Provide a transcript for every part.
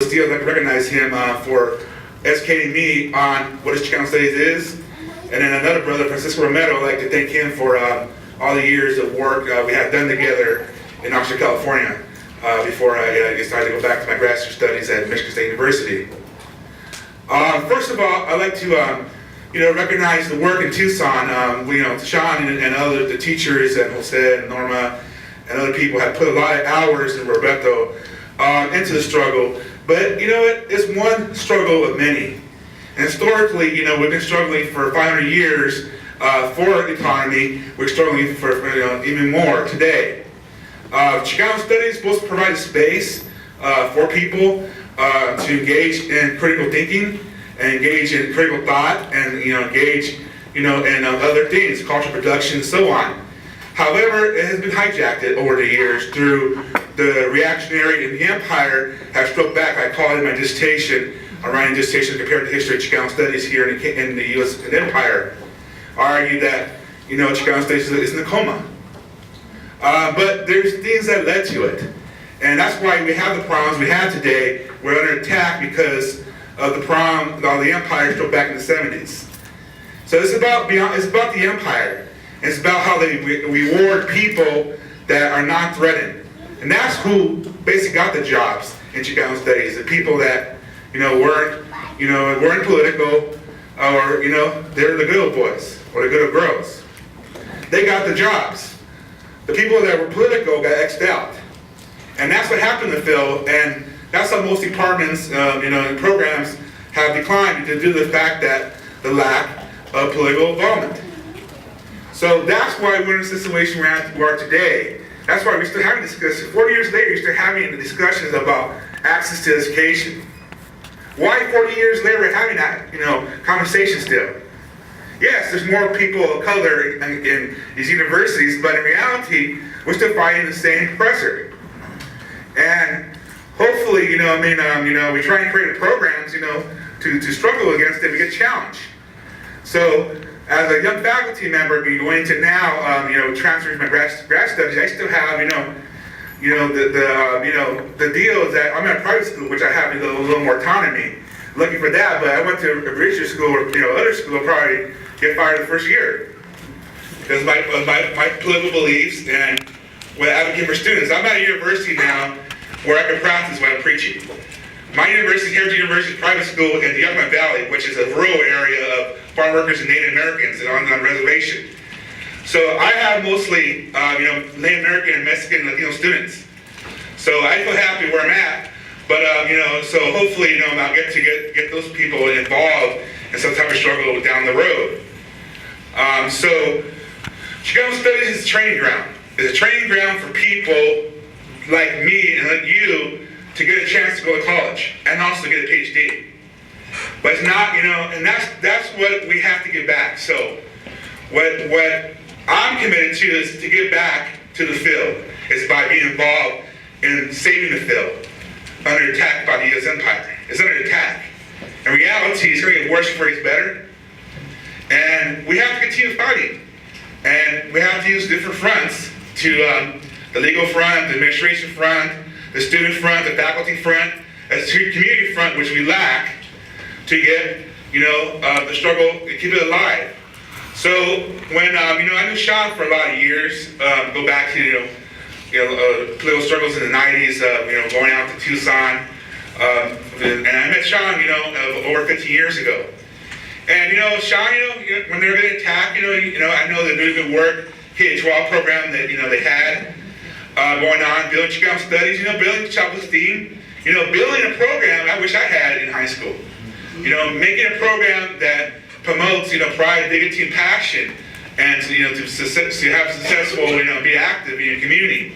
Steele, I'd like to recognize him for educating me on what Chicano Studies is. And then another brother, Francisco Romero, I'd like to thank him for all the years of work we have done together in Oxnard, California, before I decided to go back to my graduate studies at Michigan State University. First of all, I'd like to recognize the work in Tucson. Sean and other the teachers and Jose and Norma and other people have put a lot of hours, and Roberto, into the struggle. But you know what? It's one struggle of many. And historically, we've been struggling for 500 years for autonomy. We're struggling for even more today. Chicano Studies is supposed to provide a space for people to engage in critical thinking and engage in critical thought and engage in other things, cultural production, and so on. However, it has been hijacked over the years through the reactionary and the empire have struck back. I call it in my dissertation, a writing dissertation compared to history of Chicano Studies here in the U.S. Empire. I argue that Chicano Studies is in a coma. But there's things that led to it. And that's why we have the problems we have today. We're under attack because of the problem of the empire struck back in the 70s. So it's about the empire. It's about how they reward people that are not threatened. And that's who basically got the jobs in Chicano Studies, the people that weren't political, or they're the good old boys or the good old girls. They got the jobs. The people that were political got X'd out. And that's what happened in the field, and that's how most departments and programs have declined due to the fact that the lack of political involvement. So that's why we're in the situation we are today. That's why we're still having discussions. 40 years later, you're still having the discussions about access to education. Why 40 years later we're having that conversation still? Yes, there's more people of color in these universities, but in reality, we're still fighting the same oppressor. And hopefully, we try and create programs, to struggle against it, we get challenged. So, as a young faculty member, going to now, transferring my grad studies, I still have, the deal is that I'm in a private school, which I have a little more autonomy. Looking for that, but I went to a Richard school or other school, probably get fired the first year because my political beliefs and what I advocate for students. I'm at a university now where I can practice what I'm preaching. My university, Heritage University, is a private school in the Yucca Valley, which is a rural area of farm workers and Native Americans and on reservation. So I have mostly, Native American and Mexican and Latino students. So I feel happy where I'm at, but so hopefully, I'll get to get those people involved in some type of struggle down the road. So Chicano Studies is a training ground. It's a training ground for people like me and like you to get a chance to go to college and also get a PhD. But it's not, and that's what we have to get back. So what I'm committed to is to get back to the field. It's by being involved in saving the field under attack by the U.S. Empire. It's under attack. In reality, it's going to get worse before it gets better. And we have to continue fighting. And we have to use different fronts to the legal front, the administration front, the student front, the faculty front, as the community front, which we lack, to get the struggle to keep it alive. So when I knew Sean for a lot of years, go back to political struggles in the 90s, going out to Tucson, and I met Sean over 15 years ago. And Sean, when they were getting attacked, I know they're doing good work. K-12 program that they had going on, building Chicano Studies, building self-esteem, building a program I wish I had in high school. Making a program that promotes, pride, dignity, and passion, and to have successful, be active in your community.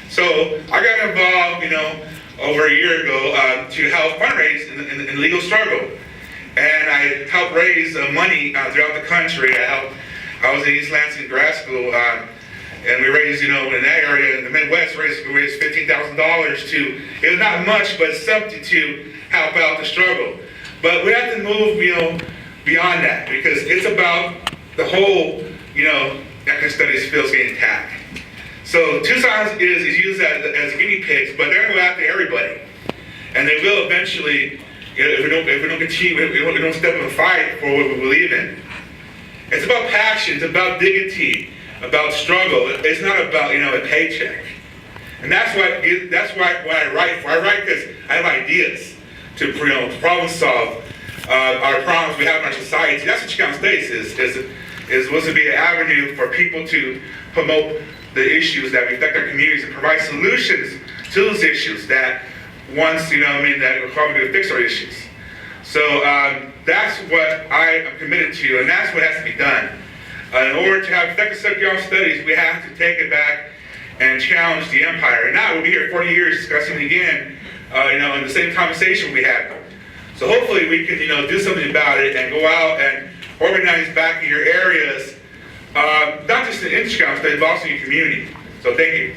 So I got involved, over a year ago to help fundraise in the legal struggle, and I helped raise money throughout the country. I was in East Lansing grad school, and we raised, in that area in the Midwest, raised $15,000 to. It was not much, but something to help out the struggle. But we have to move, beyond that, because it's about the whole, ethnic studies fields getting attacked. So Tucson is used as guinea pigs, but they're going to go after everybody. And they will eventually, if we don't continue, if we don't step up and fight for what we believe in. It's about passion, it's about dignity, about struggle. It's not about, a paycheck. And that's why I write because I have ideas to problem solve our problems we have in our society. That's what Chicano States is was to be an avenue for people to promote the issues that affect our communities and provide solutions to those issues that once, that we're probably going to fix our issues. So that's what I am committed to, and that's what has to be done. In order to have effective Chicano studies, we have to take it back and challenge the empire. And now we'll be here 40 years discussing it again, in the same conversation we had. So hopefully we can, do something about it and go out and organize back in your areas, not just in Chicano State, but also in your community. So thank you.